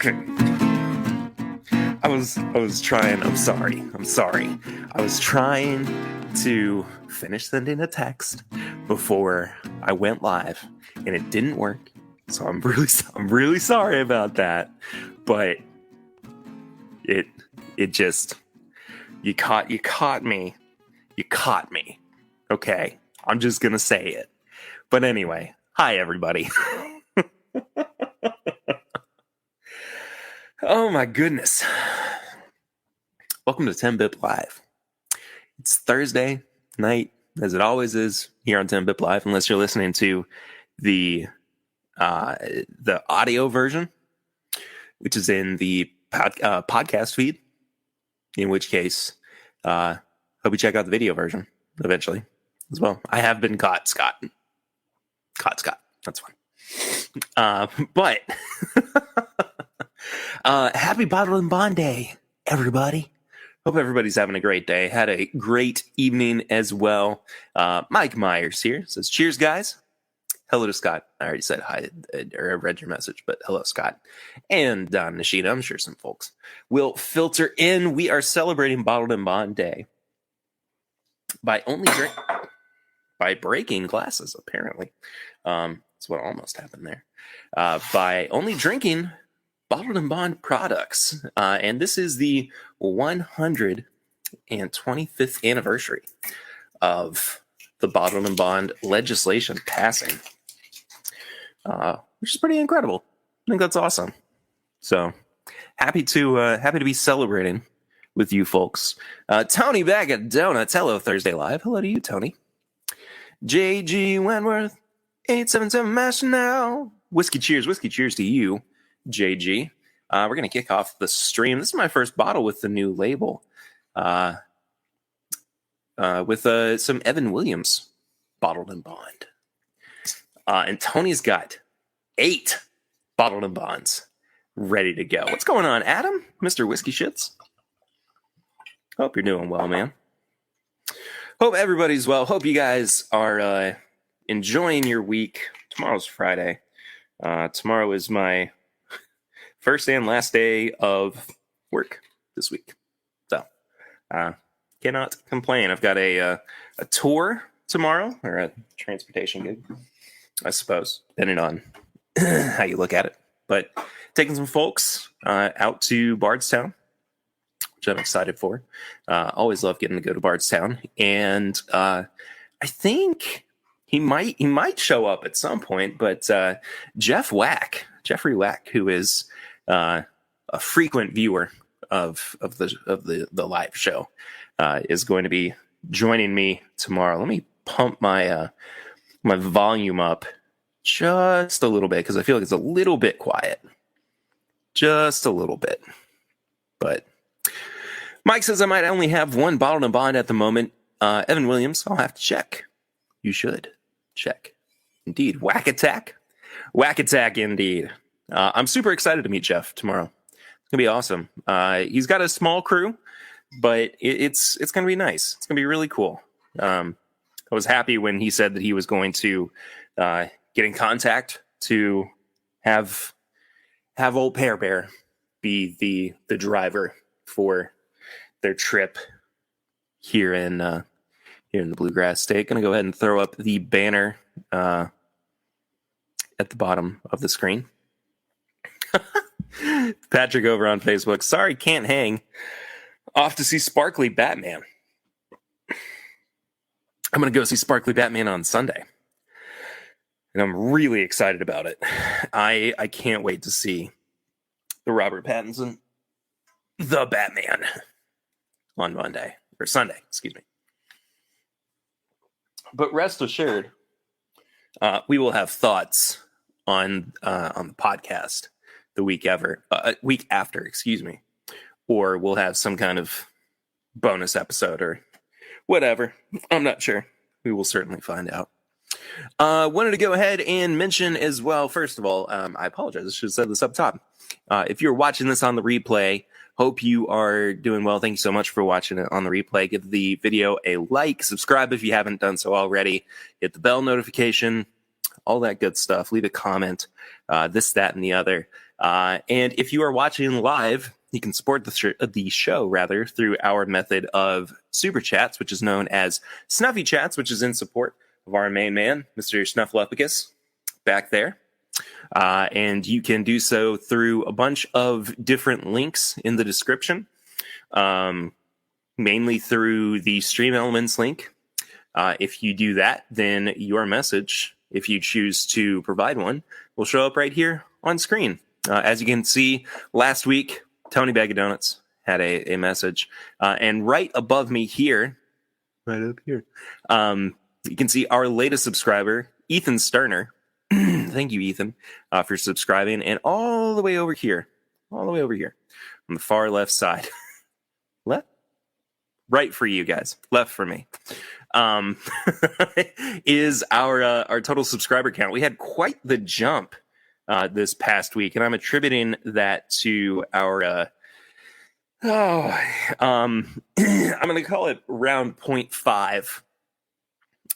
Okay. I was trying. I'm sorry. I was trying to finish sending a text before I went live, and it didn't work. So I'm really sorry about that. But it just you caught me. You caught me. Okay. I'm just gonna say it. But anyway, hi everybody. Oh my goodness. Welcome to TIMBP Live. It's Thursday night, as it always is here on TIMBP Live, unless you're listening to the audio version, which is in the podcast feed, in which case, hope you check out the video version eventually as well. I have been caught, Scott. That's fine. But happy Bottle and Bond Day, everybody. Hope everybody's having a great day. Had a great evening as well. Mike Myers here says, cheers, guys. Hello to Scott. I already said hi, or I read your message, but hello, Scott. And Don Nishida. I'm sure some folks will filter in. We are celebrating Bottled and Bond Day by breaking glasses, apparently. That's what almost happened there. By only drinking Bottled and Bond products. And this is the 125th anniversary of the Bottled and Bond legislation passing, which is pretty incredible. I think that's awesome. So happy to be celebrating with you folks. Tony back at Donuts. Hello, Thursday Live. Hello to you, Tony. JG Wentworth, 877 Master now. Whiskey cheers to you, JG. We're going to kick off the stream. This is my first bottle with the new label. With some Evan Williams Bottled and Bond. And Tony's got 8 Bottled and Bonds ready to go. What's going on, Adam? Mr. Whiskey Shits? Hope you're doing well, man. Hope everybody's well. Hope you guys are enjoying your week. Tomorrow's Friday. Tomorrow is my first and last day of work this week. So, cannot complain. I've got a tour tomorrow, or a transportation gig, I suppose, depending on how you look at it. But taking some folks out to Bardstown, which I'm excited for. Always love getting to go to Bardstown. And I think he might show up at some point, but Jeffrey Wack, who is a frequent viewer of the live show, is going to be joining me tomorrow. Let me pump my my volume up just a little bit, because I feel like it's a little bit quiet. Just a little bit. But Mike says I might only have one Bottled and Bond at the moment. Evan Williams, I'll have to check. You should check. Indeed. Whack Attack indeed. I'm super excited to meet Jeff tomorrow. It's gonna be awesome. He's got a small crew, but it's gonna be nice. It's gonna be really cool. I was happy when he said that he was going to get in contact to have old Pear Bear be the driver for their trip here in the Bluegrass State. Gonna go ahead and throw up the banner at the bottom of the screen. Patrick over on Facebook. Sorry, can't hang. Off to see Sparkly Batman. I'm going to go see Sparkly Batman on Sunday. And I'm really excited about it. I can't wait to see the Robert Pattinson, the Batman, on Monday. Or Sunday, excuse me. But rest assured, we will have thoughts on the podcast the week after, excuse me, or we'll have some kind of bonus episode or whatever. I'm not sure. We will certainly find out. Wanted to go ahead and mention as well, first of all, I apologize. I should have said this up top. If you're watching this on the replay, hope you are doing well. Thank you so much for watching it on the replay. Give the video a like, subscribe if you haven't done so already, hit the bell notification, all that good stuff. Leave a comment, this, that, and the other. And if you are watching live, you can support the show rather through our method of super chats, which is known as Snuffy Chats, which is in support of our main man, Mr. Snuffleupagus, back there. And you can do so through a bunch of different links in the description, mainly through the Stream Elements link. If you do that, then your message, if you choose to provide one, will show up right here on screen. As you can see, last week, Tony Bag of Donuts had a message. And right above me here, right up here, you can see our latest subscriber, Ethan Sterner. Thank you, Ethan, for subscribing. And all the way over here, on the far left side. Left? Right for you guys. Left for me. Is our total subscriber count. We had quite the jump this past week, and I'm attributing that to our I'm going to call it round 0.5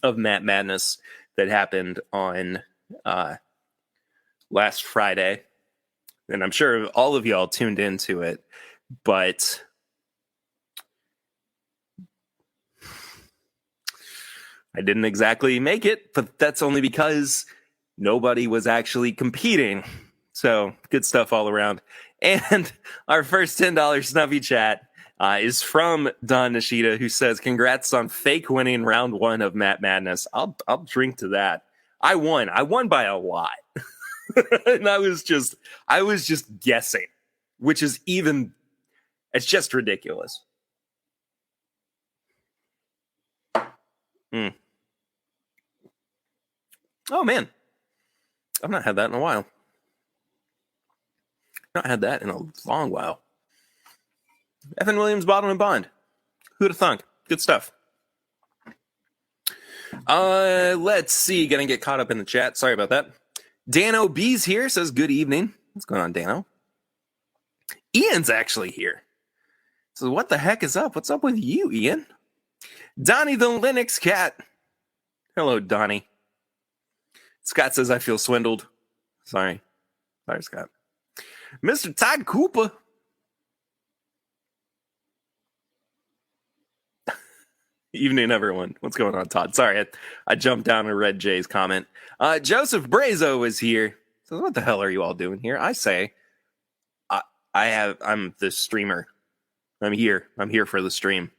of Matt Madness that happened on last Friday, and I'm sure all of y'all tuned into it, but I didn't exactly make it, but that's only because nobody was actually competing. So good stuff all around. And our first $10 Snuffy Chat is from Don Nishida, who says, "Congrats on fake winning round 1 of Matt Madness." I'll drink to that. I won by a lot. And I was just guessing, which is it's just ridiculous. Oh man, I've not had that in a while. Not had that in a long while. Evan Williams, Bottom and Bond. Who'd have thunk? Good stuff. Let's see. Gonna get caught up in the chat. Sorry about that. Dano B's here, says good evening. What's going on, Dano? Ian's actually here. So what the heck is up? What's up with you, Ian? Donnie the Linux Cat. Hello, Donnie. Scott says I feel swindled. Sorry, Scott. Mr. Todd Koopa. Evening, everyone. What's going on, Todd? Sorry, I jumped down and read Jay's comment. Joseph Brazo is here. So what the hell are you all doing here? I say, I'm the streamer. I'm here. I'm here for the stream.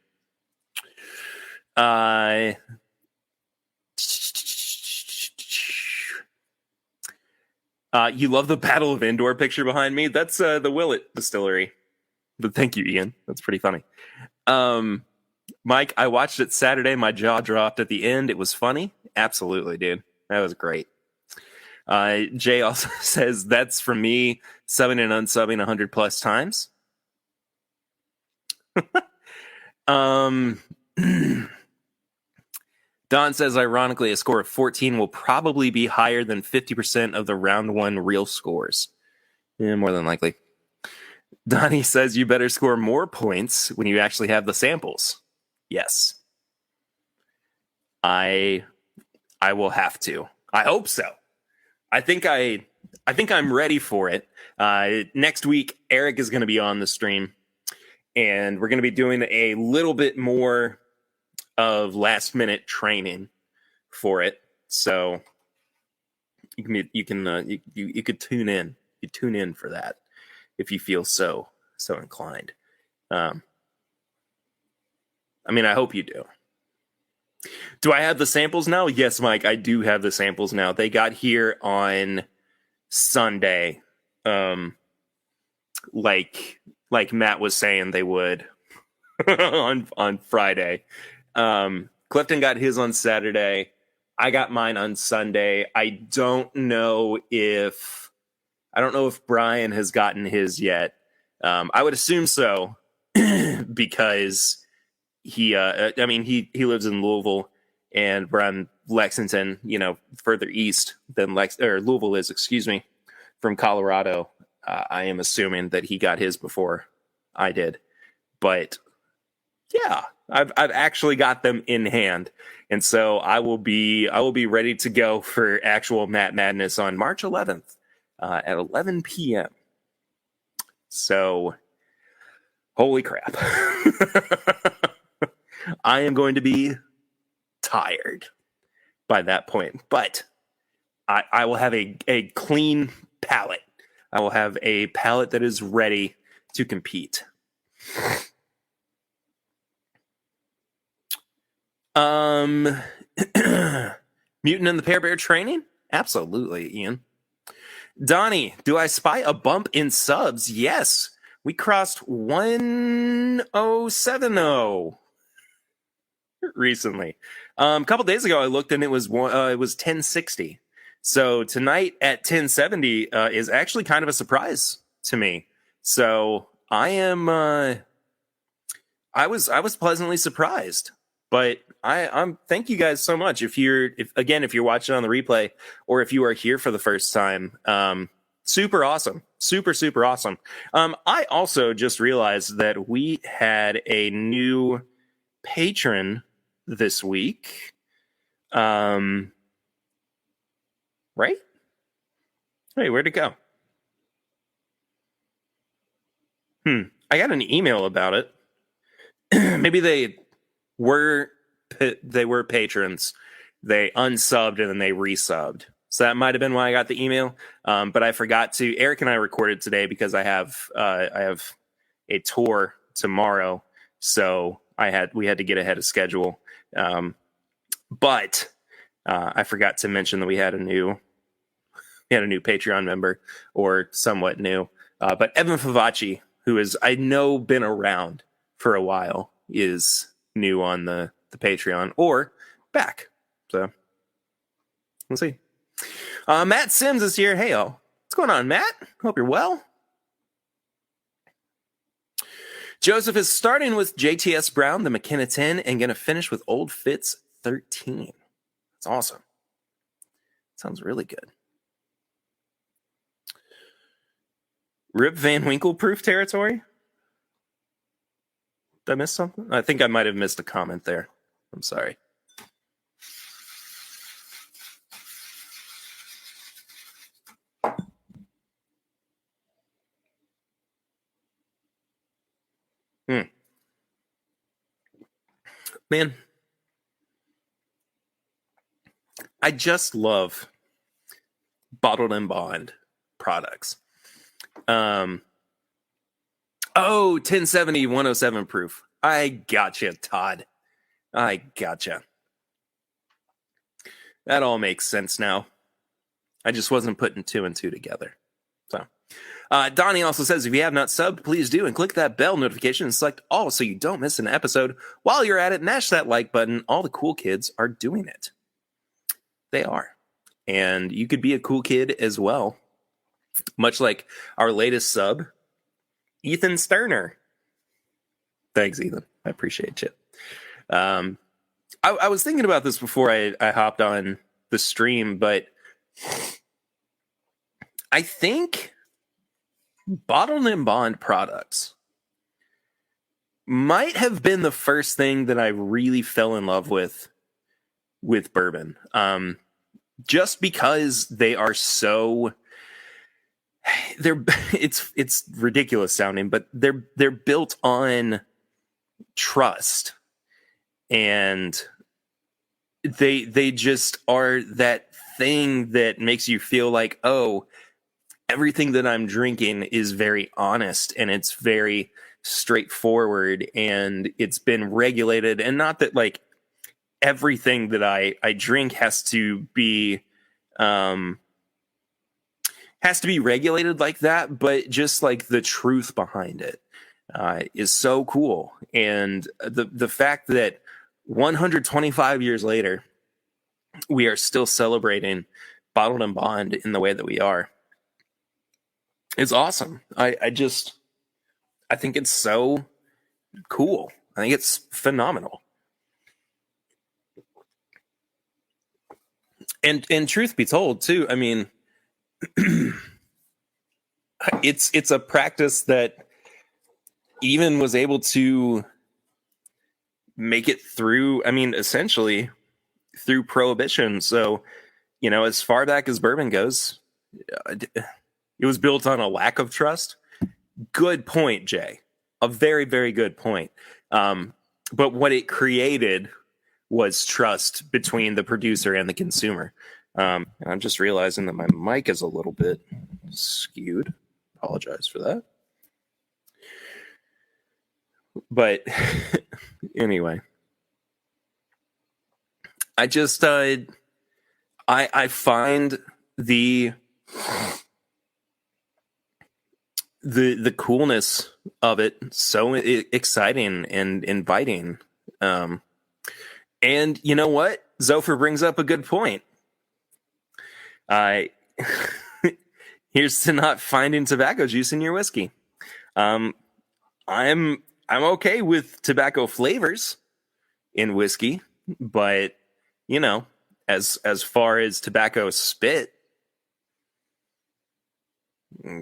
You love the Battle of Endor picture behind me? That's the Willet Distillery. But thank you, Ian. That's pretty funny. Mike, I watched it Saturday. My jaw dropped at the end. It was funny. Absolutely, dude. That was great. Jay also says, that's for me, subbing and unsubbing 100 plus times. Don says, ironically, a score of 14 will probably be higher than 50% of the round 1 real scores. Yeah, more than likely. Donnie says, you better score more points when you actually have the samples. Yes. I will have to. I hope so. I think I'm ready for it. Next week, Eric is going to be on the stream, and we're going to be doing a little bit more of last minute training for it. So you could tune in. You tune in for that if you feel so inclined. I mean, I hope you do. Do I have the samples now? Yes, Mike, I do have the samples now. They got here on Sunday. Like Matt was saying they would on Friday. Clifton got his on Saturday. I got mine on Sunday. I don't know if Brian has gotten his yet. I would assume so because he lives in Louisville and we're on Lexington, further east than Louisville is, from Colorado. I am assuming that he got his before I did, but yeah, I've actually got them in hand, and so I will be ready to go for actual Matt Madness on March 11th at 11 p.m. So, holy crap. I am going to be tired by that point. But I will have a clean palate. I will have a palate that is ready to compete. Mutant and the Pear Bear training? Absolutely, Ian. Donnie, do I spy a bump in subs? Yes. We crossed 1070 recently. A couple days ago, I looked and it was 1060. So tonight at 1070 is actually kind of a surprise to me. So I am. I was pleasantly surprised. But I'm thank you guys so much. If you're watching on the replay or if you are here for the first time, super awesome, super awesome. I also just realized that we had a new patron this week. Right? Wait, where'd it go? I got an email about it. Maybe they were patrons. They unsubbed and then they resubbed. So that might have been why I got the email. But I forgot to. Eric and I recorded today because I have a tour tomorrow, so we had to get ahead of schedule. But I forgot to mention that we had a new Patreon member, or somewhat new. But Evan Favacci, who is I know been around for a while, is new on the Patreon or back. So we'll see. Matt Sims is here. Hey, all. What's going on, Matt? Hope you're well. Joseph is starting with JTS Brown, the McKenna 10, and going to finish with Old Fitz 13. That's awesome. Sounds really good. Rip Van Winkle proof territory? Did I miss something? I think I might have missed a comment there. I'm sorry. Man, I just love bottled and bond products. 1070 107 proof. I gotcha, Todd. I gotcha. That all makes sense now. I just wasn't putting two and two together. So, Donnie also says, if you have not subbed, please do, and click that bell notification and select all so you don't miss an episode. While you're at it, mash that like button. All the cool kids are doing it. They are. And you could be a cool kid as well. Much like our latest sub, Ethan Sterner. Thanks, Ethan. I appreciate you. I was thinking about this before I hopped on the stream, but I think bottled and bond products might have been the first thing that I really fell in love with bourbon. Just because they are so... it's ridiculous sounding, but they're built on trust, and they just are that thing that makes you feel like, oh, everything that I'm drinking is very honest and it's very straightforward and it's been regulated. And not that like everything that I drink has to be regulated like that, but just like the truth behind it is so cool. And the fact that 125 years later, we are still celebrating bottled and bond in the way that we are, it's awesome. I think it's so cool. I think it's phenomenal. And truth be told, too, I mean, it's a practice that even was able to make it through, I mean, essentially through Prohibition. So, you know, as far back as bourbon goes, it was built on a lack of trust. Good point, Jay. A very, very good point. But what it created was trust between the producer and the consumer. And I'm just realizing that my mic is a little bit skewed. Apologize for that. But anyway, I just I find the coolness of it so exciting and inviting. And you know what? Zopher brings up a good point. Here's to not finding tobacco juice in your whiskey. I'm okay with tobacco flavors in whiskey, but you know, as far as tobacco spit,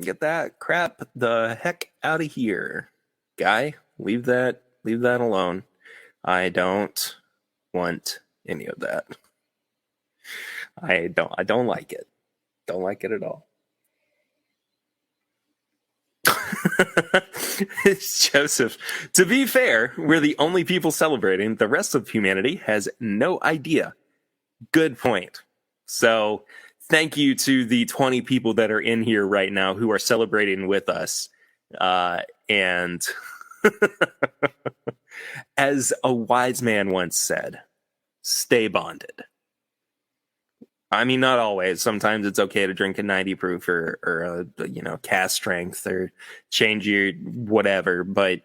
get that crap the heck out of here, guy. Leave that alone. I don't want any of that. I don't like it. Don't like it at all. Joseph, to be fair, we're the only people celebrating. The rest of humanity has no idea. Good point. So thank you to the 20 people that are in here right now who are celebrating with us. And as a wise man once said, stay bonded. I mean, not always. Sometimes it's okay to drink a 90 proof or cast strength or change your whatever. But,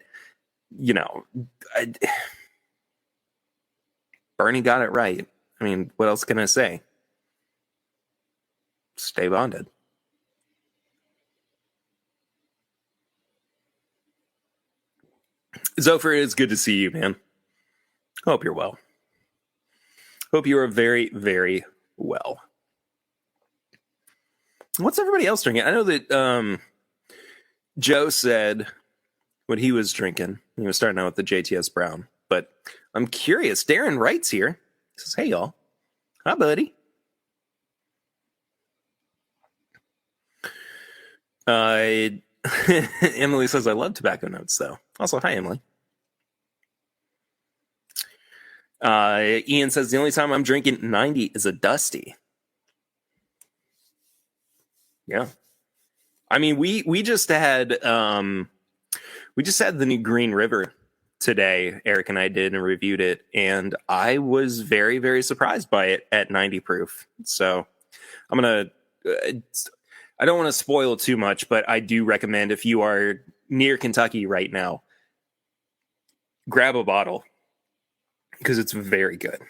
Bernie got it right. I mean, what else can I say? Stay bonded. Zopher, it's good to see you, man. Hope you're well. Hope you are very, very well. What's everybody else drinking? I know that Joe said what he was drinking. He was starting out with the JTS Brown. But I'm curious. Darren Wright's here. He says, hey, y'all. Hi, buddy. Emily says, I love tobacco notes, though. Also, hi, Emily. Ian says, the only time I'm drinking 90 is a Dusty. Yeah. I mean, we just had the new Green River today. Eric and I did and reviewed it, and I was very, very surprised by it at 90 proof. So I'm going to... I don't want to spoil too much, but I do recommend if you are near Kentucky right now, grab a bottle because it's very good.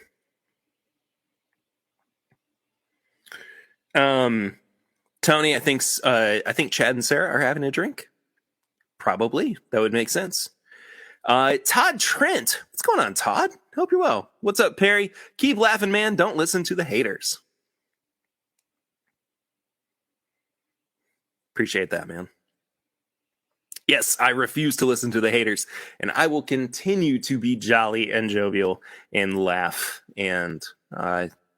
Tony, I think Chad and Sarah are having a drink. Probably. That would make sense. Todd Trent. What's going on, Todd? Hope you're well. What's up, Perry? Keep laughing, man. Don't listen to the haters. Appreciate that, man. Yes, I refuse to listen to the haters, and I will continue to be jolly and jovial and laugh and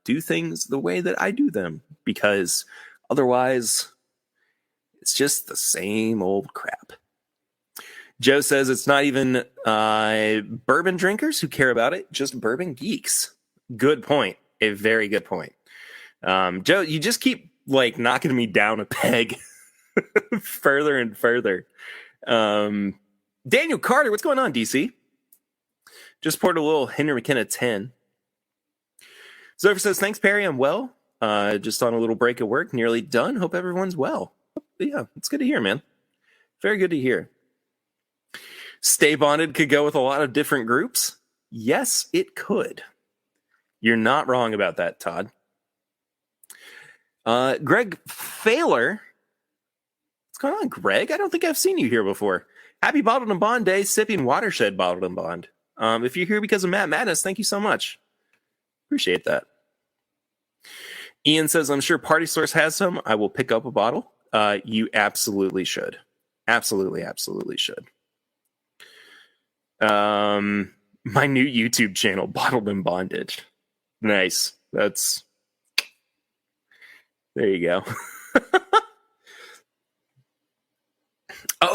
do things the way that I do them, because otherwise it's just the same old crap. Joe says it's not even bourbon drinkers who care about it, just bourbon geeks. Good point. A very good point. Joe, you just keep knocking me down a peg. Further and further. Daniel Carter, what's going on, DC? Just poured a little Henry McKenna 10. Zopher says, thanks, Perry. I'm well. Just on a little break at work. Nearly done. Hope everyone's well. But yeah, it's good to hear, man. Very good to hear. Stay Bonded could go with a lot of different groups. Yes, it could. You're not wrong about that, Todd. Greg Failer. What's going on, Greg? I don't think I've seen you here before. Happy Bottled and Bond Day, sipping Watershed Bottled and Bond. If you're here because of Matt Madness, thank you so much. Appreciate that. Ian says, I'm sure Party Source has some. I will pick up a bottle. You absolutely should. Absolutely, absolutely should. My new YouTube channel, Bottled and Bondage. Nice. There you go.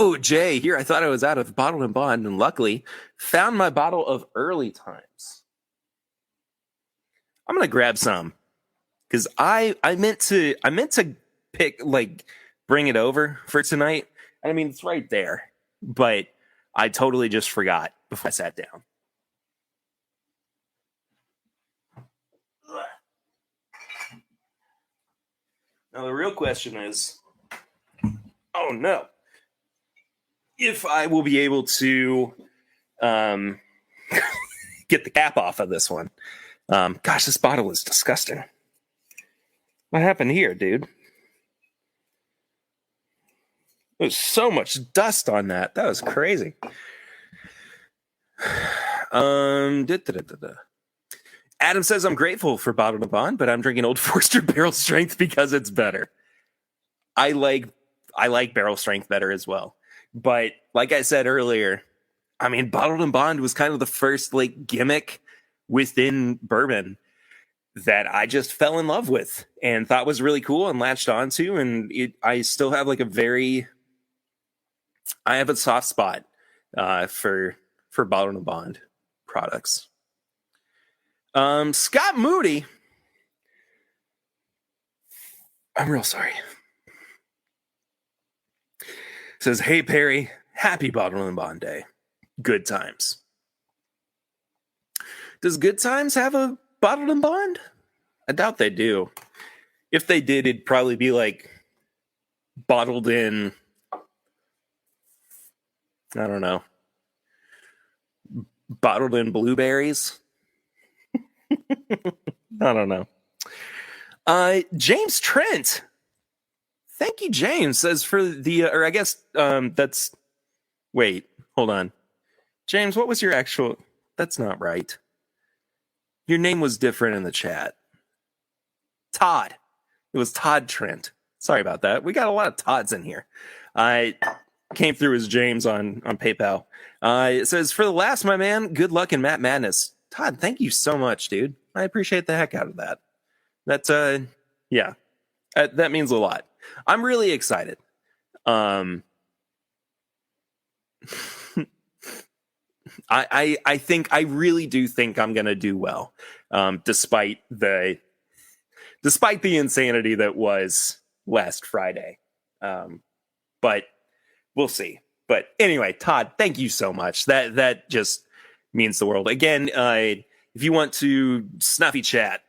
Oh, Jay, here I thought I was out of bottled and bond, and luckily found my bottle of early times. I'm gonna grab some because I meant to pick bring it over for tonight. And I mean it's right there, but I totally just forgot before I sat down. Now the real question is, oh no, if I will be able to get the cap off of this one. Gosh, this bottle is disgusting. What happened here, dude? There's so much dust on that. That was crazy. Adam says, I'm grateful for Bottled and Bond, but I'm drinking Old Forester Barrel Strength because it's better. I like Barrel Strength better as well. But like I said earlier, I mean, Bottled and Bond was kind of the first gimmick within bourbon that I just fell in love with and thought was really cool and latched onto. And I still have I have a soft spot for Bottled and Bond products. Scott Moody, I'm real sorry, says, hey Perry, happy Bottled and Bond Day. Good times. Does Good Times have a Bottled and Bond? I doubt they do. If they did, it'd probably be bottled in, I don't know, bottled in blueberries. I don't know. James Trent. Thank you, James. Says for the, or I guess that's, wait, hold on. James, what was your actual, that's not right. Your name was different in the chat. Todd. It was Todd Trent. Sorry about that. We got a lot of Todds in here. I came through as James on PayPal. It says, for the last, my man, good luck in Matt Madness. Todd, thank you so much, dude. I appreciate the heck out of that. That's, yeah. That means a lot. I'm really excited. I really do think I'm gonna do well, despite the insanity that was last Friday. But we'll see. But anyway, Todd, thank you so much. That just means the world. Again, if you want to snuffy chat,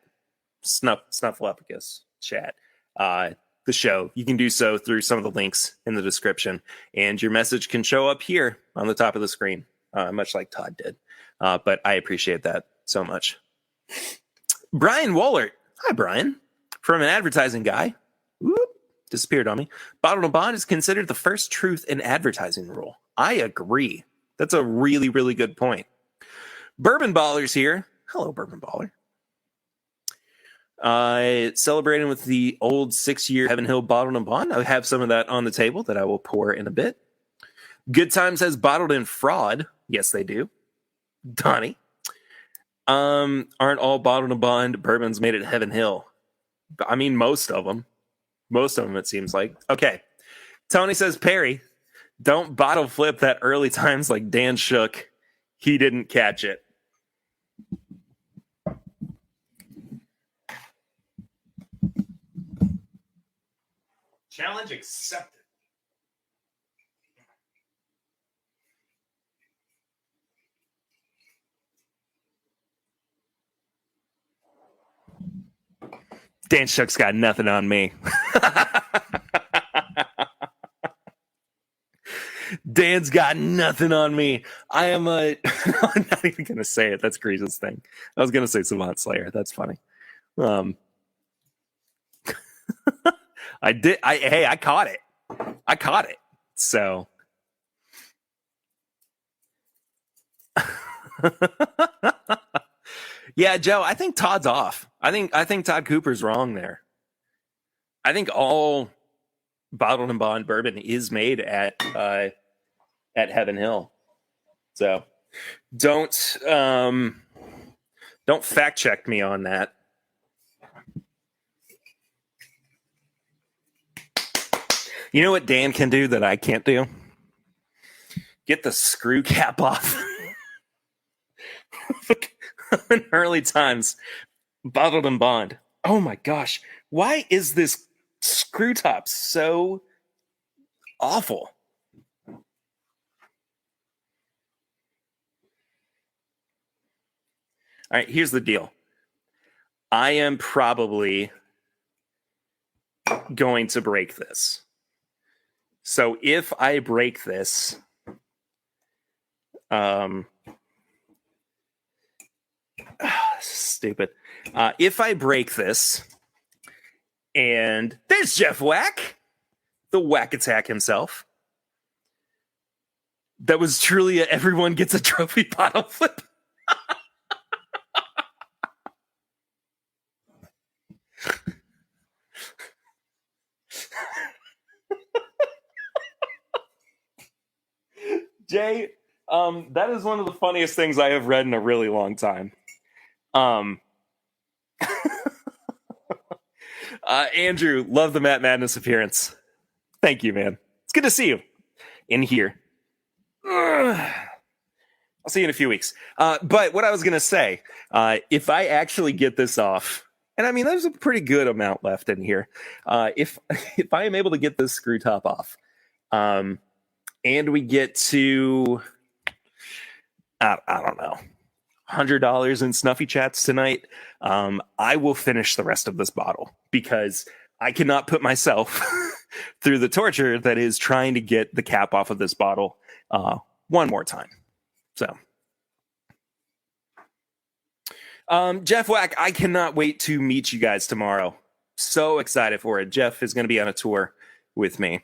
Snuffleupagus chat, the show, you can do so through some of the links in the description, and your message can show up here on the top of the screen, much like Todd did. But I appreciate that so much. Brian Wollert. Hi, Brian. From an advertising guy. Whoop, disappeared on me. Bottled and Bond is considered the first truth in advertising rule. I agree. That's a really, really good point. Bourbon Ballers here. Hello, Bourbon Baller. Celebrating with the old 6-year Heaven Hill Bottled and Bond. I have some of that on the table that I will pour in a bit. Good Times has Bottled in Fraud. Yes, they do. Donnie. Aren't all Bottled and Bond bourbons made at Heaven Hill? I mean, most of them. Most of them, it seems like. Okay. Tony says, Perry, don't bottle flip that early times like Dan Shook. He didn't catch it. Challenge accepted. Dan Shook's got nothing on me. Dan's got nothing on me. I am a... I'm not even going to say it. That's Grease's thing. I was going to say Savant Slayer. That's funny. I did. I caught it. I caught it. So... Yeah, Joe, I think Todd's off. I think Todd Cooper's wrong there. I think all Bottled and Bond bourbon is made at Heaven Hill. So don't fact check me on that. You know what Dan can do that I can't do? get the screw cap off. In early times, bottled and bond. Oh my gosh. Why is this screw top so awful? All right, here's the deal. I am probably going to break this. So if I break this, stupid. If I break this, and there's Jeff Whack, the Whack Attack himself. That was truly a everyone gets a trophy bottle flip. Jay, that is one of the funniest things I have read in a really long time. Andrew, love the Matt Madness appearance. Thank you, man. It's good to see you in here. I'll see you in a few weeks. But what I was going to say, if I actually get this off, and I mean, there's a pretty good amount left in here. If I am able to get this screw top off, and we get to, I don't know, $100 in Snuffy Chats tonight, I will finish the rest of this bottle because I cannot put myself through the torture that is trying to get the cap off of this bottle one more time. So, Jeff Whack, I cannot wait to meet you guys tomorrow. So excited for it. Jeff is going to be on a tour with me.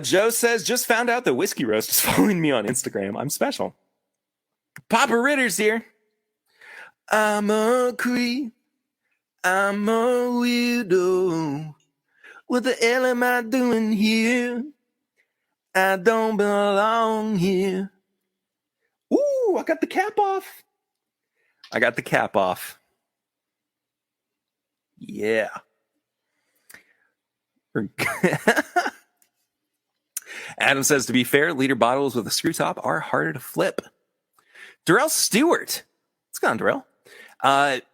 Joe says, just found out that Whiskey Roast is following me on Instagram. I'm special. Papa Ritter's here. I'm a creep. I'm a weirdo. What the hell am I doing here? I don't belong here. Ooh, I got the cap off. I got the cap off. Yeah. Adam says, to be fair, liter bottles with a screw top are harder to flip. Darrell Stewart. What's going on, Darrell?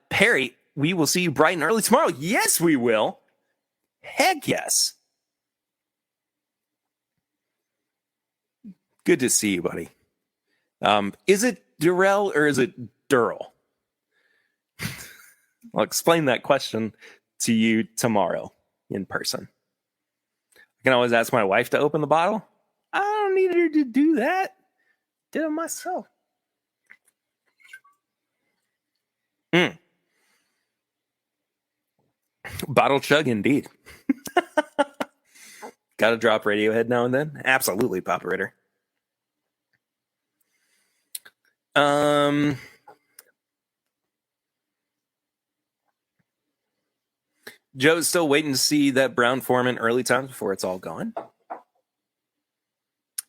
Perry, we will see you bright and early tomorrow. Yes, we will. Heck yes. Good to see you, buddy. Is it Darrell or is it Durrell? I'll explain that question to you tomorrow in person. I can always ask my wife to open the bottle. I don't need her to do that. Did it myself. Bottle chug indeed. Got to drop Radiohead now and then? Absolutely, Papa Ritter. Joe's still waiting to see that Brown Foreman early times before it's all gone.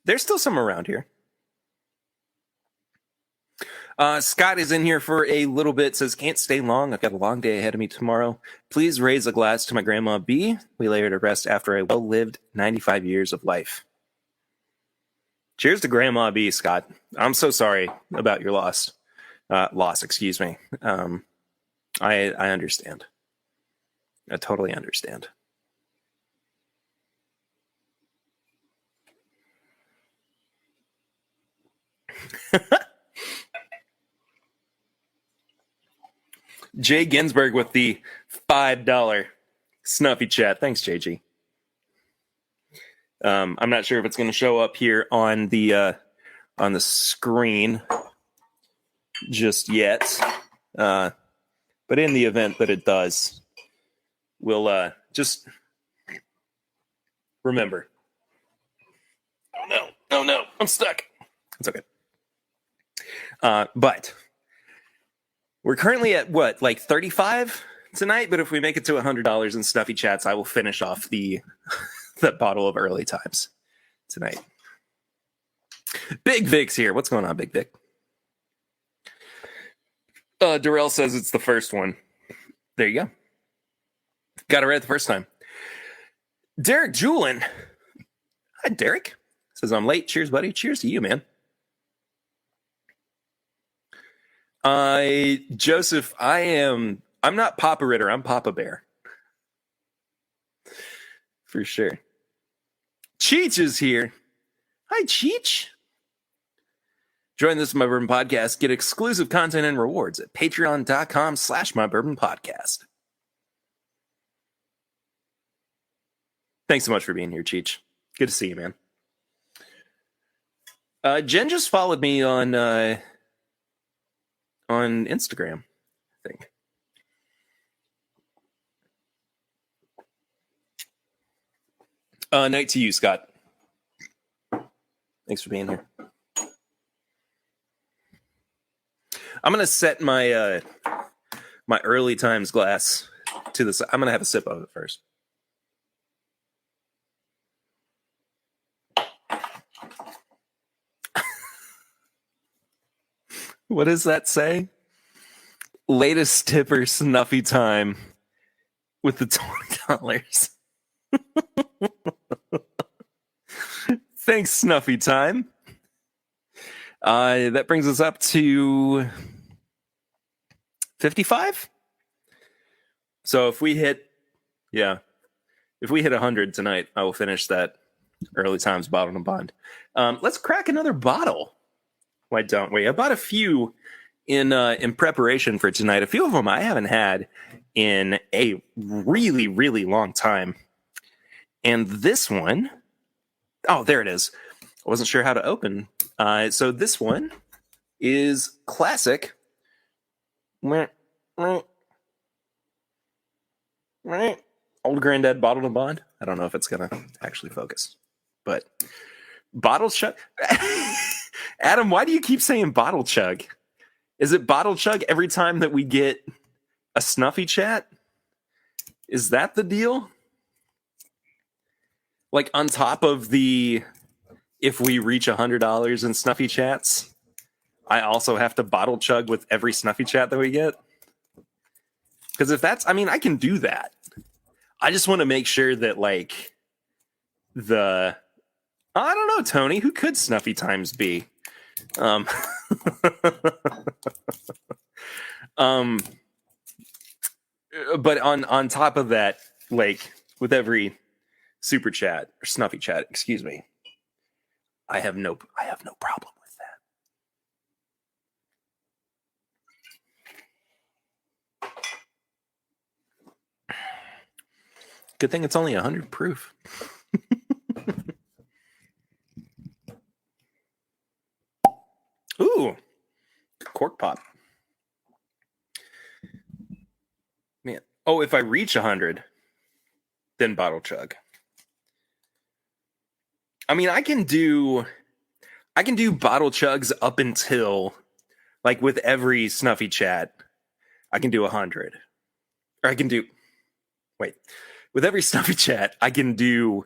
There's still some around here. Scott is in here for a little bit, says, can't stay long. I've got a long day ahead of me tomorrow. Please raise a glass to my grandma B. We lay her to rest after a well-lived 95 years of life. Cheers to Grandma B, Scott. I'm so sorry about your loss. Excuse me. I understand. I totally understand. Jay Ginsburg with the $5 Snuffy Chat. Thanks, JG. I'm not sure if it's going to show up here on the screen just yet, but in the event that it does, we'll just remember. Oh no, I'm stuck. It's okay. But we're currently at what, like 35 tonight? But if we make it to $100 in Snuffy Chats, I will finish off the that bottle of early times tonight. Big Vic's here. What's going on, Big Vic? Darrell says it's the first one. There you go. Got it right the first time. Derek Julin. Hi, Derek. Says, I'm late. Cheers, buddy. Cheers to you, man. Joseph, I'm not Papa Ritter. I'm Papa Bear. For sure. Cheech is here. Hi, Cheech. Join this My Bourbon Podcast. Get exclusive content and rewards at patreon.com/MyBourbonPodcast. Thanks so much for being here, Cheech. Good to see you, man. Jen just followed me on Instagram, I think. Night to you, Scott. Thanks for being here. I'm gonna set my my early times glass to this. I'm gonna have a sip of it first. What does that say? Latest tipper snuffy time with the $20. Thanks, snuffy time. That brings us up to 55. So if we hit 100 tonight, I will finish that early times bottle and bond. Let's crack another bottle. Why don't we? I bought a few in preparation for tonight. A few of them I haven't had in a really, really long time. And this one, oh, there it is. I wasn't sure how to open. So this one is classic. Old Granddad Bottled and Bond. I don't know if it's going to actually focus, but bottle chug. Adam, why do you keep saying bottle chug? Is it bottle chug every time that we get a snuffy chat? Is that the deal? Like on top of the, if we reach $100 in snuffy chats, I also have to bottle chug with every snuffy chat that we get? Because if that's, I mean, I can do that. I just want to make sure that like I don't know, Tony, who could snuffy times be? But on top of that, like with every super chat or snuffy chat, excuse me, I have no problem with that. Good thing it's only 100 proof. Ooh, cork pop. Man. Oh, if I reach 100, then bottle chug. I mean, I can do bottle chugs up until, like, with every snuffy chat, I can do 100. Or I can do, with every snuffy chat, I can do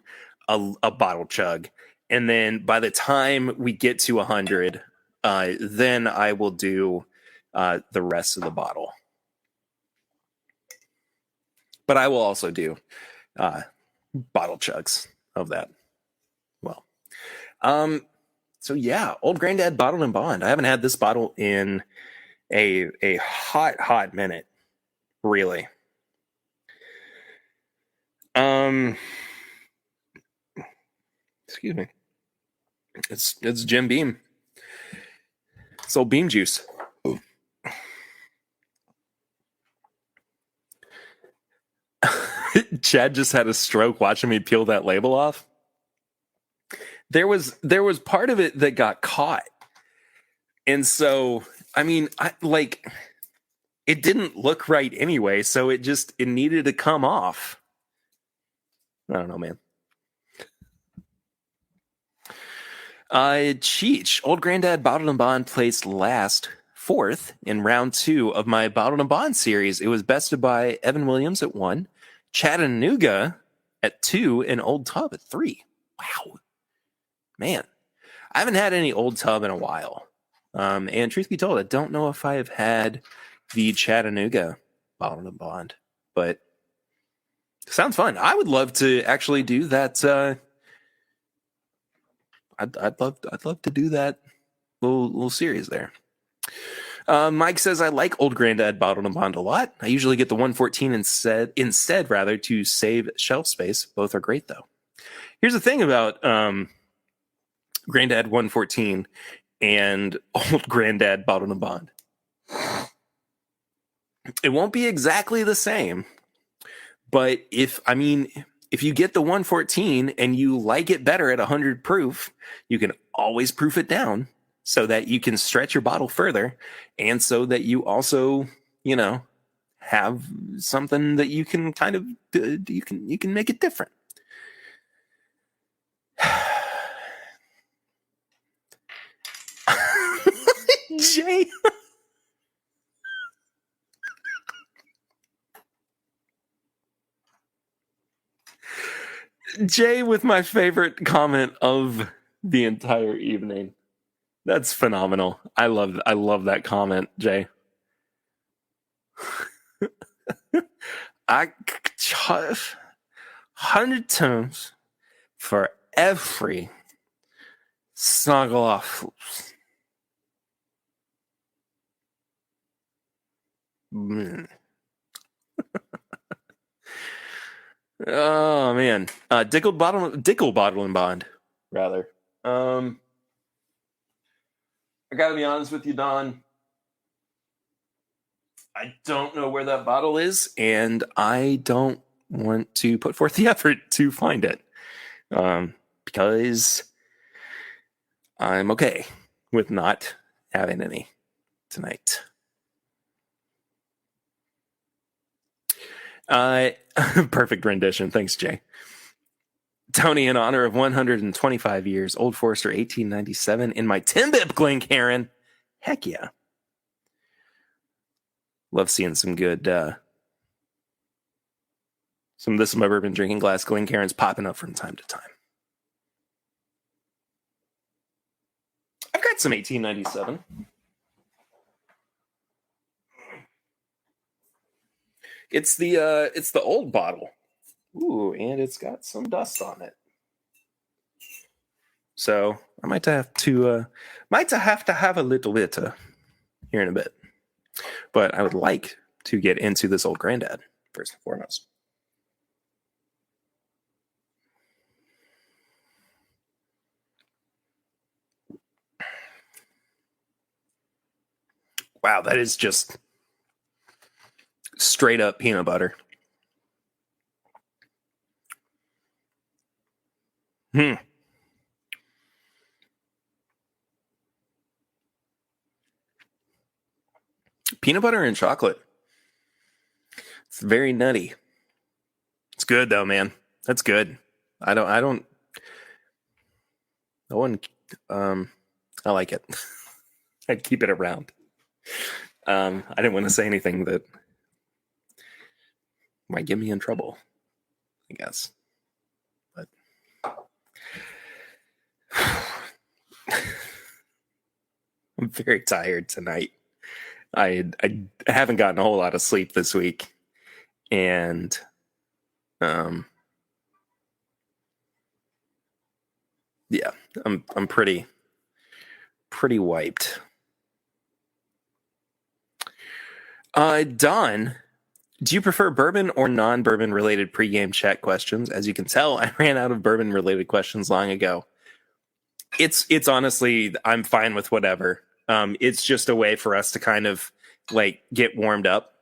a bottle chug. And then by the time we get to 100, then I will do the rest of the bottle. But I will also do bottle chugs of that. Well, so yeah, Old Granddad Bottled and Bond. I haven't had this bottle in a hot minute, really. Excuse me. It's Jim Beam. It's old beam juice. Chad just had a stroke watching me peel that label off. There was part of it that got caught. And so, I mean, it didn't look right anyway, so it needed to come off. I don't know, man. Cheech, Old Granddad Bottled and Bond placed fourth in round 2 of my Bottled and Bond series. It was bested by Evan Williams at 1, Chattanooga at 2, and Old Tub at 3. Wow. Man, I haven't had any Old Tub in a while. And truth be told, I don't know if I have had the Chattanooga Bottled and Bond, but sounds fun. I would love to actually do that. I'd love to do that little series there. Mike says, I like Old Granddad Bottled and Bond a lot. I usually get the 114 instead to save shelf space. Both are great, though. Here's the thing about Granddad 114 and Old Granddad Bottled and Bond. It won't be exactly the same, but if you get the 114 and you like it better at 100 proof, you can always proof it down so that you can stretch your bottle further, and so that you also, have something that you can kind of you can make it different. Jay. Jay with my favorite comment of the entire evening. That's phenomenal. I love that comment, Jay. I 100 times for every snuggle off. Oh man, Dickel Bottle and Bond, rather. I gotta be honest with you, Don. I don't know where that bottle is, and I don't want to put forth the effort to find it, because I'm okay with not having any tonight. Perfect rendition. Thanks, Jay. Tony, in honor of 125 years, Old Forester 1897 in my TIMBP Glencairn. Heck yeah. Love seeing some good, this is my bourbon drinking glass Glencairns popping up from time to time. I've got some 1897. It's the old bottle. Ooh, and it's got some dust on it. So I might have to have a little bit here in a bit. But I would like to get into this Old Granddad first and foremost. Wow, that is just straight up peanut butter. Peanut butter and chocolate. It's very nutty. It's good though, man. That's good. I like it. I'd keep it around. I didn't want to say anything that might get me in trouble, I guess. But I'm very tired tonight. I haven't gotten a whole lot of sleep this week, and yeah, I'm pretty wiped. Don, do you prefer bourbon or non-bourbon related pregame chat questions? As you can tell, I ran out of bourbon related questions long ago. It's honestly, I'm fine with whatever. It's just a way for us to kind of like get warmed up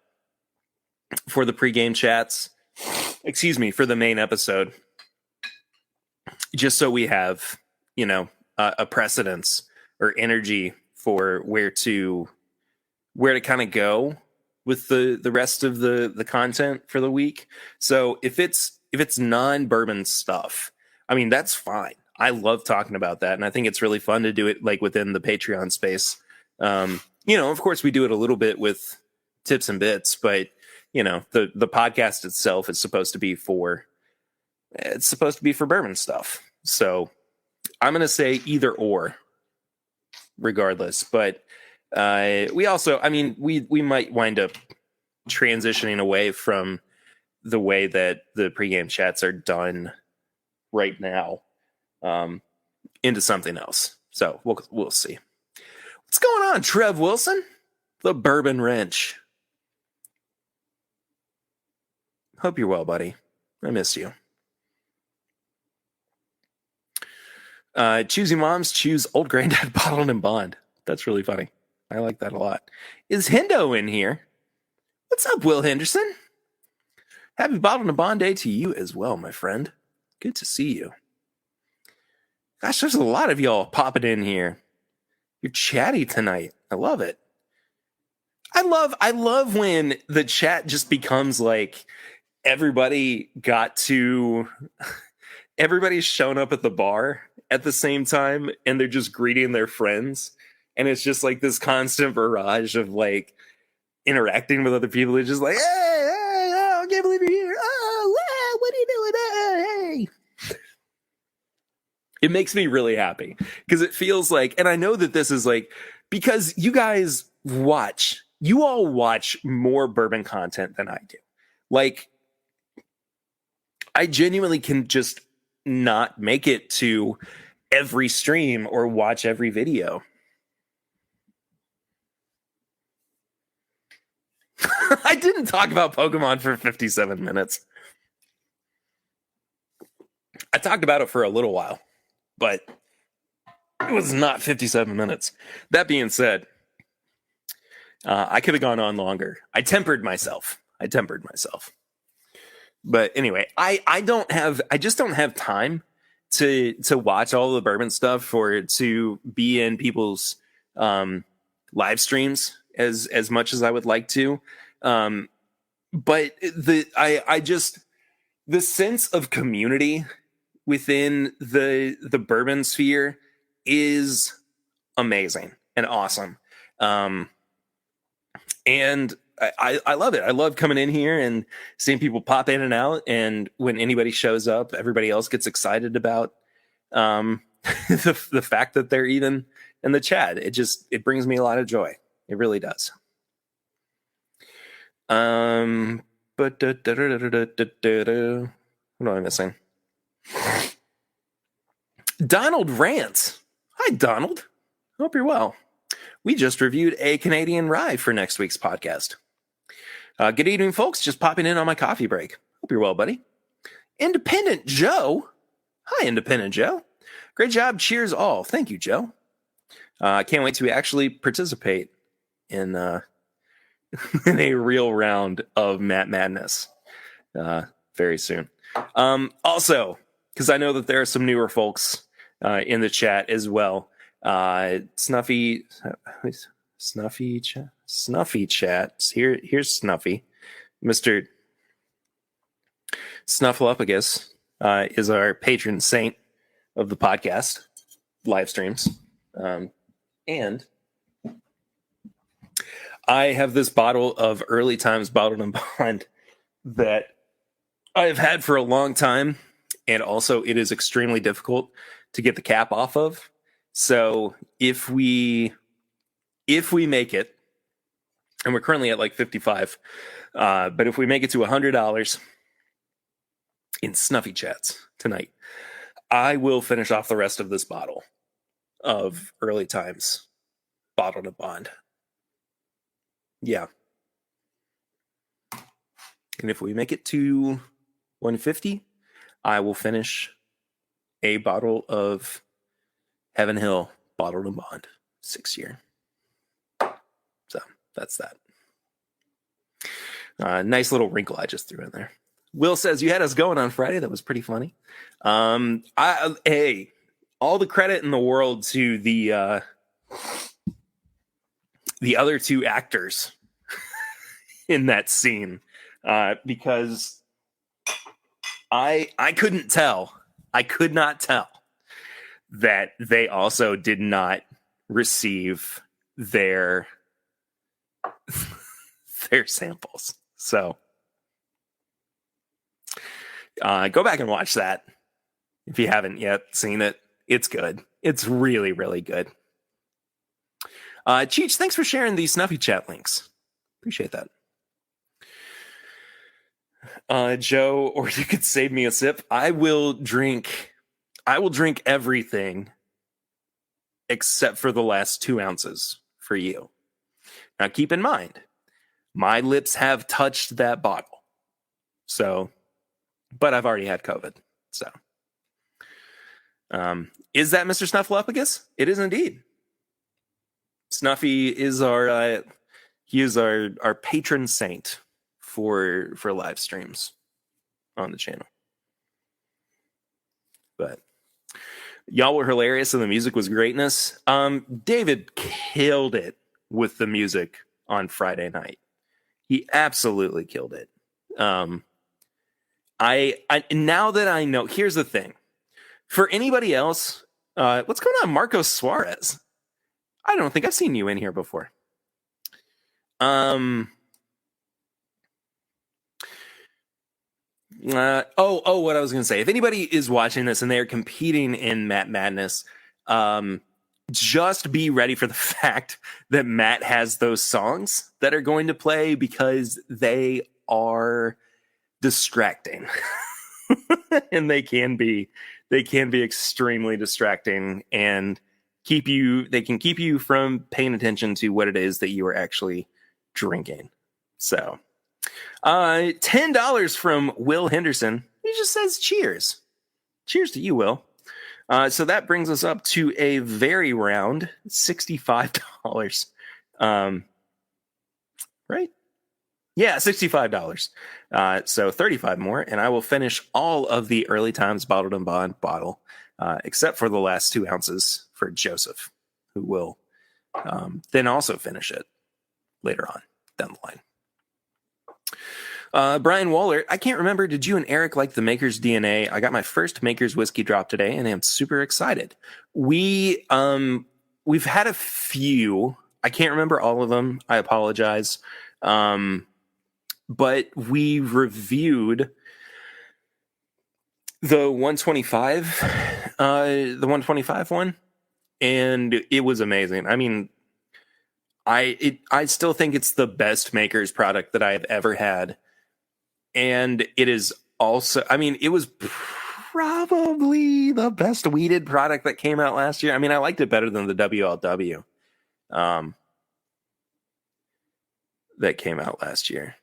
for the pregame chats. Excuse me, for the main episode. Just so we have, a precedence or energy for where to kind of go with the rest of the content for the week. So if it's non-bourbon stuff, I mean, that's fine. I love talking about that, and I think it's really fun to do it like within the Patreon space. Of course, we do it a little bit with tips and bits, but the podcast itself is supposed to be for bourbon stuff. So I'm going to say either or, regardless. But we also, we might wind up transitioning away from the way that the pregame chats are done right now. into something else. So we'll see. What's going on, Trev Wilson? The Bourbon Wrench. Hope you're well, buddy. I miss you. Choosing moms choose old granddad bottled and bond. That's really funny. I like that a lot. Is Hendo in here? What's up, Will Henderson? Happy bottled and bond day to you as well, my friend. Good to see you. Gosh, there's a lot of y'all popping in here. You're chatty tonight. I love it. I love when the chat just becomes like everybody's shown up at the bar at the same time and they're just greeting their friends. And it's just like this constant barrage of like interacting with other people. It's just like, hey, oh, I can't believe you're here. Oh, wow, what are you doing? Hey. It makes me really happy because it feels like, and I know that this is like, because you all watch more bourbon content than I do. Like, I genuinely can just not make it to every stream or watch every video. I didn't talk about Pokemon for 57 minutes. I talked about it for a little while, but it was not 57 minutes. That being said, I could have gone on longer. I tempered myself. But anyway, I just don't have time to watch all the bourbon stuff or to be in people's live streams as much as I would like to. But the sense of community within the bourbon sphere is amazing and awesome. And I love it. I love coming in here and seeing people pop in and out. And when anybody shows up, everybody else gets excited about the fact that they're even in the chat. It brings me a lot of joy. It really does. But what am I missing? Donald Rants. Hi, Donald. Hope you're well. We just reviewed a Canadian rye for next week's podcast. Good evening, folks. Just popping in on my coffee break. Hope you're well, buddy. Independent Joe. Hi, Independent Joe. Great job. Cheers all. Thank you, Joe. I can't wait to actually participate in in a real round of Matt Madness very soon. Also, because I know that there are some newer folks in the chat as well. Snuffy chat. Here's Snuffy. Mr. Snuffleupagus is our patron saint of the podcast live streams. And I have this bottle of Early Times Bottled and Bond that I've had for a long time, and also it is extremely difficult to get the cap off of. So if we make it, and we're currently at like 55, but if we make it to $100 in Snuffy chats tonight, I will finish off the rest of this bottle of Early Times Bottled and Bond. Yeah. And if we make it to 150, I will finish a bottle of Heaven Hill Bottled and Bond 6-year. So that's that. Nice little wrinkle I just threw in there. Will says, you had us going on Friday. That was pretty funny. Hey, all the credit in the world to the other two actors in that scene, because I couldn't tell. I could not tell that they also did not receive their samples. So go back and watch that if you haven't yet seen it. It's good. It's really, really good. Cheech, thanks for sharing these Snuffy chat links. Appreciate that. Joe, or you could save me a sip. I will drink everything except for the last 2 ounces for you. Now, keep in mind, my lips have touched that bottle. So, but I've already had COVID. So, is that Mr. Snuffleupagus? It is indeed. Snuffy is our patron saint for live streams on the channel. But y'all were hilarious and the music was greatness. David killed it with the music on Friday night. He absolutely killed it. I now that I know, here's the thing. For anybody else, what's going on, Marcos Suarez? I don't think I've seen you in here before. What I was going to say. If anybody is watching this and they're competing in Matt Madness, just be ready for the fact that Matt has those songs that are going to play because they are distracting. And they can be extremely distracting and they can keep you from paying attention to what it is that you are actually drinking. So, $10 from Will Henderson. He just says cheers. Cheers to you, Will. So that brings us up to a very round $65. Right? Yeah, $65. So 35 more, and I will finish all of the Early Times Bottled and Bond bottle, except for the last 2 ounces for Joseph, who will then also finish it later on down the line. Brian Waller, I can't remember. Did you and Eric like the Maker's DNA? I got my first Maker's whiskey drop today, and I'm super excited. We've had a few. I can't remember all of them. I apologize. But we reviewed the 125 one, and it was amazing. I mean, I still think it's the best Maker's product that I have ever had. And it is also, I mean, it was probably the best weeded product that came out last year. I mean, I liked it better than the WLW that came out last year.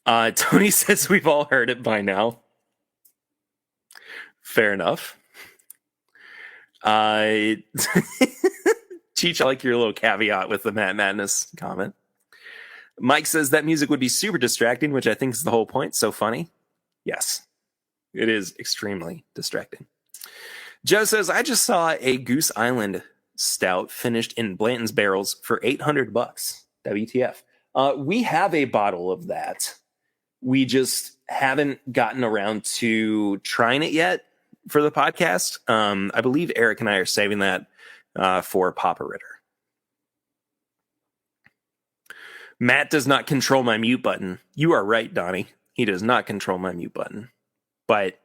Tony says we've all heard it by now. Fair enough. Cheech, I like your little caveat with the Matt Madness comment. Mike says that music would be super distracting, which I think is the whole point. So funny. Yes, it is extremely distracting. Joe says, I just saw a Goose Island stout finished in Blanton's barrels for $800. WTF. We have a bottle of that. We just haven't gotten around to trying it yet for the podcast. I believe Eric and I are saving that for Papa Ritter. Matt does not control my mute button. You are right, Donnie. He does not control my mute button. But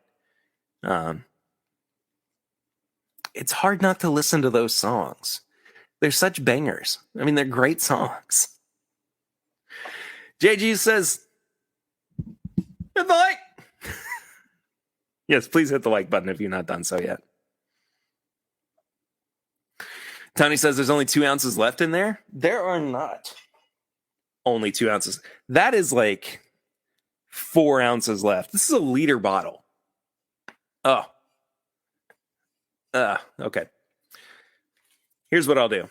it's hard not to listen to those songs. They're such bangers. I mean, they're great songs. JG says, hit the like. Yes, please hit the like button if you're not done so yet. Tony says there's only 2 ounces left in there. There are not only 2 ounces. That is like 4 ounces left. This is a liter bottle. Okay. Here's what I'll do.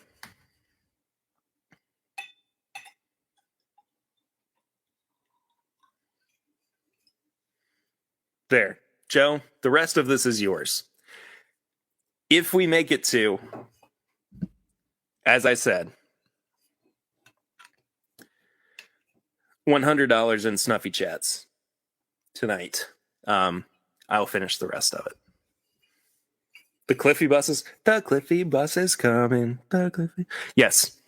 There. Joe, the rest of this is yours. If we make it to, as I said, $100 in Snuffy Chats tonight, I'll finish the rest of it. The Cliffy bus is coming. The Cliffy. Yes.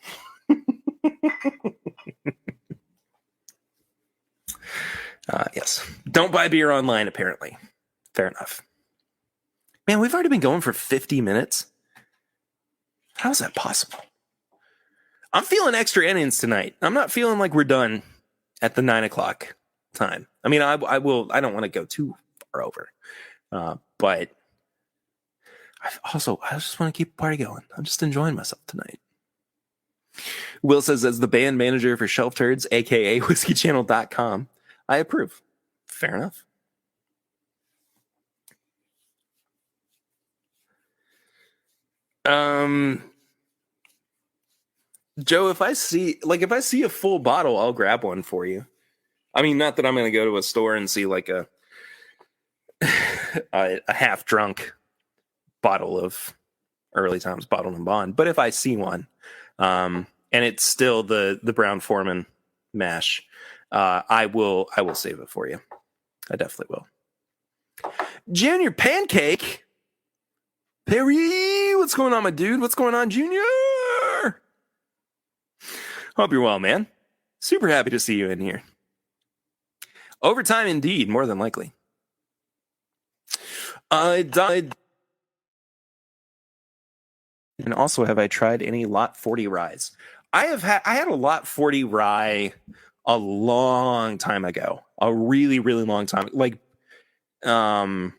Yes. Don't buy beer online, apparently. Fair enough. Man, we've already been going for 50 minutes. How is that possible? I'm feeling extra innings tonight. I'm not feeling like we're done at the 9 o'clock time. I mean, I don't want to go too far over. But I just want to keep the party going. I'm just enjoying myself tonight. Will says, as the band manager for Shelf Turds, aka whiskeychannel.com, I approve. Fair enough. Joe, if I see a full bottle, I'll grab one for you. I mean, not that I'm going to go to a store and see like a half drunk bottle of Early Times Bottled and Bond, but if I see one, and it's still the Brown Foreman mash, I will save it for you. I definitely will. Junior Pancake, Perry, what's going on, my dude? What's going on, Junior? Hope you're well, man. Super happy to see you in here. Overtime indeed, more than likely. I died. And also, have I tried any Lot 40 ryes? I had a Lot 40 rye a long time ago. A really, really long time. Like, man,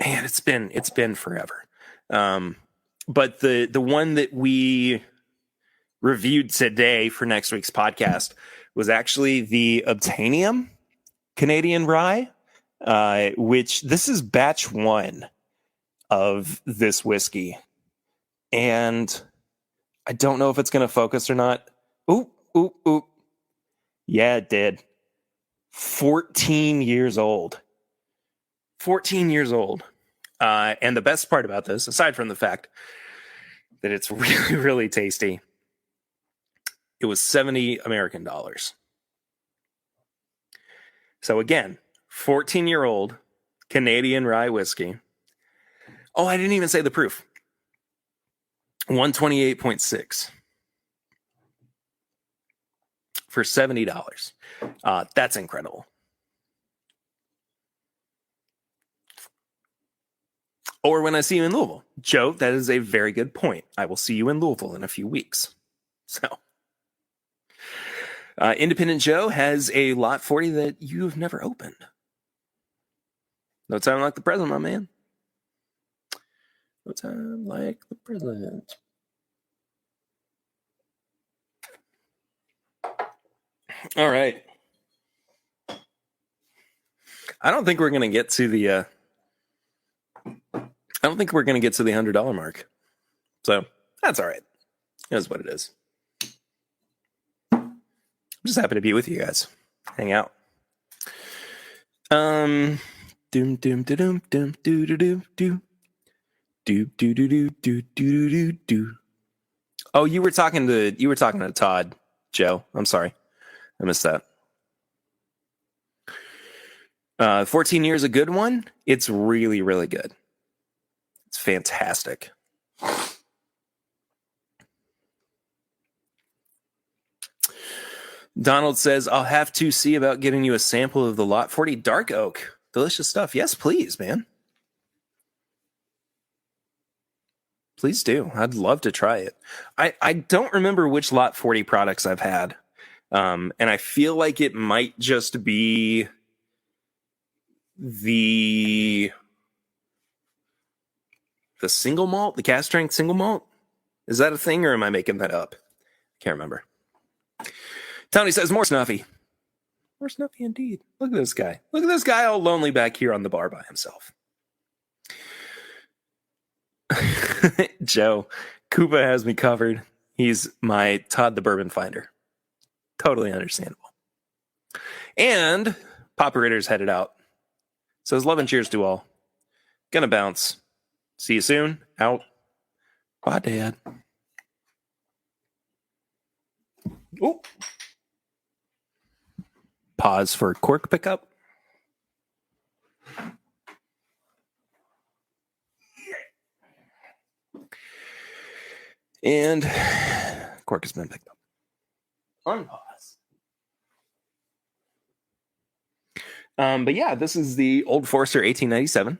it's been forever. But the one that we reviewed today for next week's podcast was actually the Obtainium Canadian rye, which this is batch 1 of this whiskey. And I don't know if it's going to focus or not. Ooh. Yeah, it did. 14 years old. 14 years old. And the best part about this, aside from the fact that it's really, really tasty, it was 70 American dollars. So again, 14-year-old Canadian rye whiskey. Oh, I didn't even say the proof. 128.6 for $70. That's incredible. Or when I see you in Louisville. Joe, that is a very good point. I will see you in Louisville in a few weeks. So, Independent Joe has a Lot 40 that you've never opened. No time like the present, my man. No time like the present. All right. I don't think we're going to get to the $100 mark. So that's all right. It is what it is. I'm just happy to be with you guys. Hang out. Doom doom doom doom doom doo doo doo doo doo doo doo doo doo doo doo. Oh, you were talking to Todd, Joe. I'm sorry. I missed that. 14 years a good one. It's really, really good. It's fantastic. Donald says, I'll have to see about getting you a sample of the Lot 40 Dark Oak. Delicious stuff. Yes, please, man. Please do. I'd love to try it. I don't remember which Lot 40 products I've had. And I feel like it might just be the single malt, the cast strength single malt. Is that a thing, or am I making that up? Can't remember. Tony says, more snuffy. More snuffy indeed. Look at this guy. Look at this guy all lonely back here on the bar by himself. Joe, Koopa has me covered. He's my Todd the Bourbon Finder. Totally understandable. And Papa Ritter's headed out. Says, love and cheers to all. Gonna bounce. See you soon. Out. Bye, Dad. Oh. Pause for cork pickup. And cork has been picked up. Unpause. But yeah, this is the Old Forester 1897.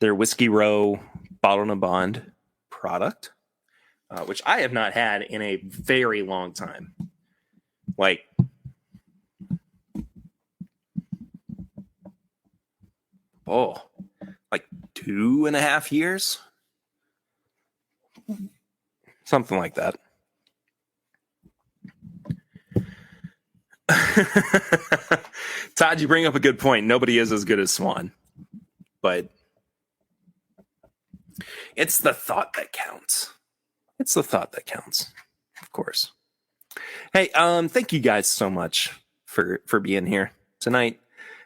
Their Whiskey Row Bottled and Bond product, which I have not had in a very long time. Like, 2.5 years. Something like that. Todd, you bring up a good point. Nobody is as good as Swan. But it's the thought that counts. It's the thought that counts, of course. Hey, thank you guys so much for being here tonight.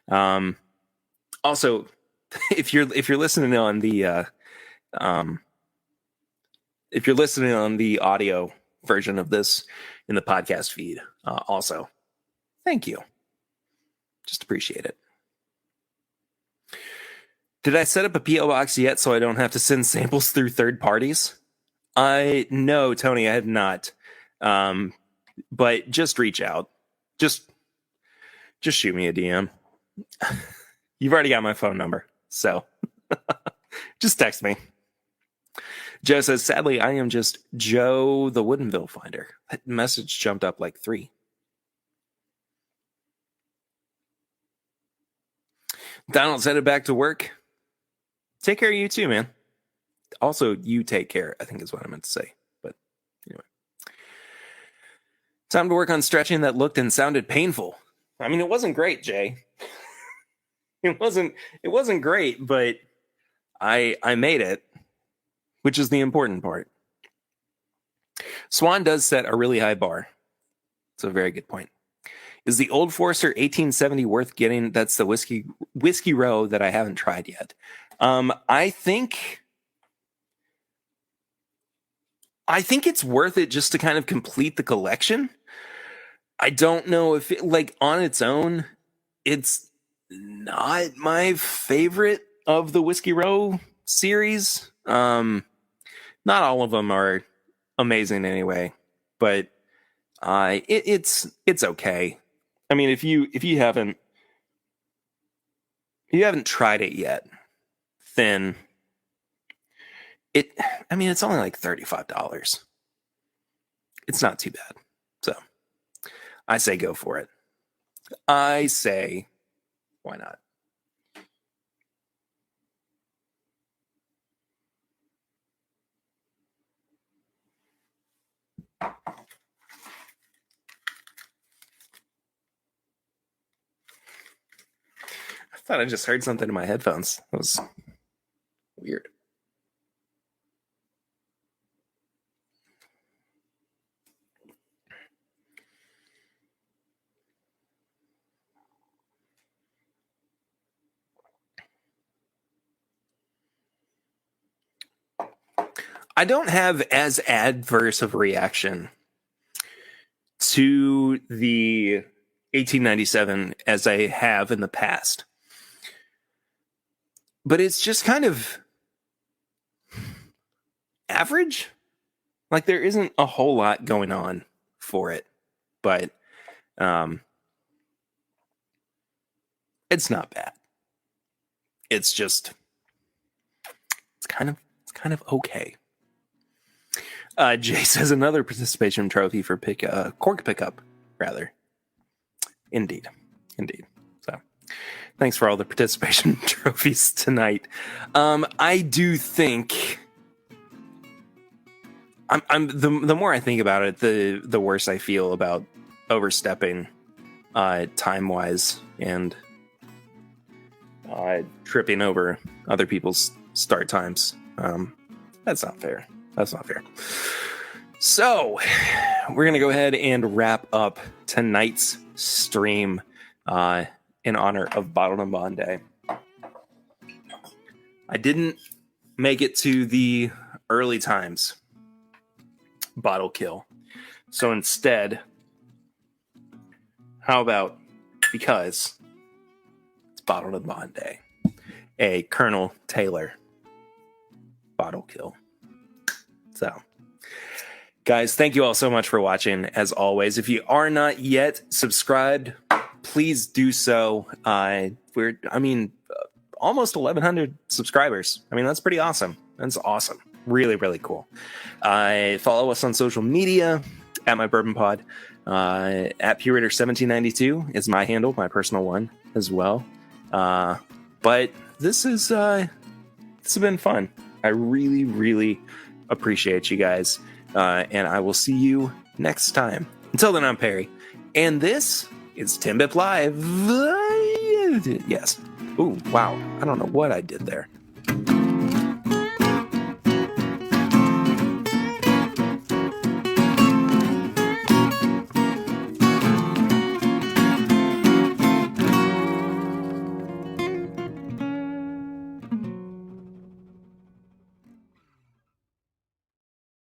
Also, if you're listening on the if you're listening on the audio version of this in the podcast feed, also, thank you. Just appreciate it. Did I set up a P.O. box yet so I don't have to send samples through third parties? No, Tony, I have not. But just reach out. Just shoot me a DM. You've already got my phone number, so just text me. Joe says, sadly, I am just Joe the Woodinville finder. That message jumped up like 3. Donald's headed back to work. Take care of you too, man. Also, you take care, I think is what I meant to say. But anyway. Time to work on stretching that looked and sounded painful. I mean, it wasn't great, Jay. It wasn't great, but I made it, which is the important part. Swan does set a really high bar. It's a very good point. Is the Old Forester 1870 worth getting? That's the whiskey row that I haven't tried yet. I think it's worth it just to kind of complete the collection. I don't know if it, like on its own, it's not my favorite of the Whiskey Row series. Not all of them are amazing anyway, but it's okay. I mean, if you haven't tried it yet, then it's only like $35. It's not too bad. So I say go for it. I say, why not? I thought I just heard something in my headphones. That was weird. I don't have as adverse of a reaction to the 1897 as I have in the past. But it's just kind of average. Like there isn't a whole lot going on for it, but it's not bad. It's kind of okay. Jay says another participation trophy for cork pickup, rather. Indeed. So, thanks for all the participation trophies tonight. I do think the more I think about it, the worse I feel about overstepping time wise and tripping over other people's start times. That's not fair. So we're going to go ahead and wrap up tonight's stream in honor of Bottled and Bond Day. I didn't make it to the early times bottle kill. So instead, how about, because it's Bottled and Bond Day, a Colonel Taylor bottle kill. So, guys, thank you all so much for watching. As always, if you are not yet subscribed, please do so. We're almost 1,100 subscribers. I mean, that's pretty awesome. That's awesome. Really, really cool. Follow us on social media at My Bourbon Pod. At PureRater1792 is my handle, my personal one as well. But this is this has been fun. I really, really appreciate you guys. And I will see you next time. Until then, I'm Perry. And this is TIMBP Live. Yes. Ooh, wow. I don't know what I did there.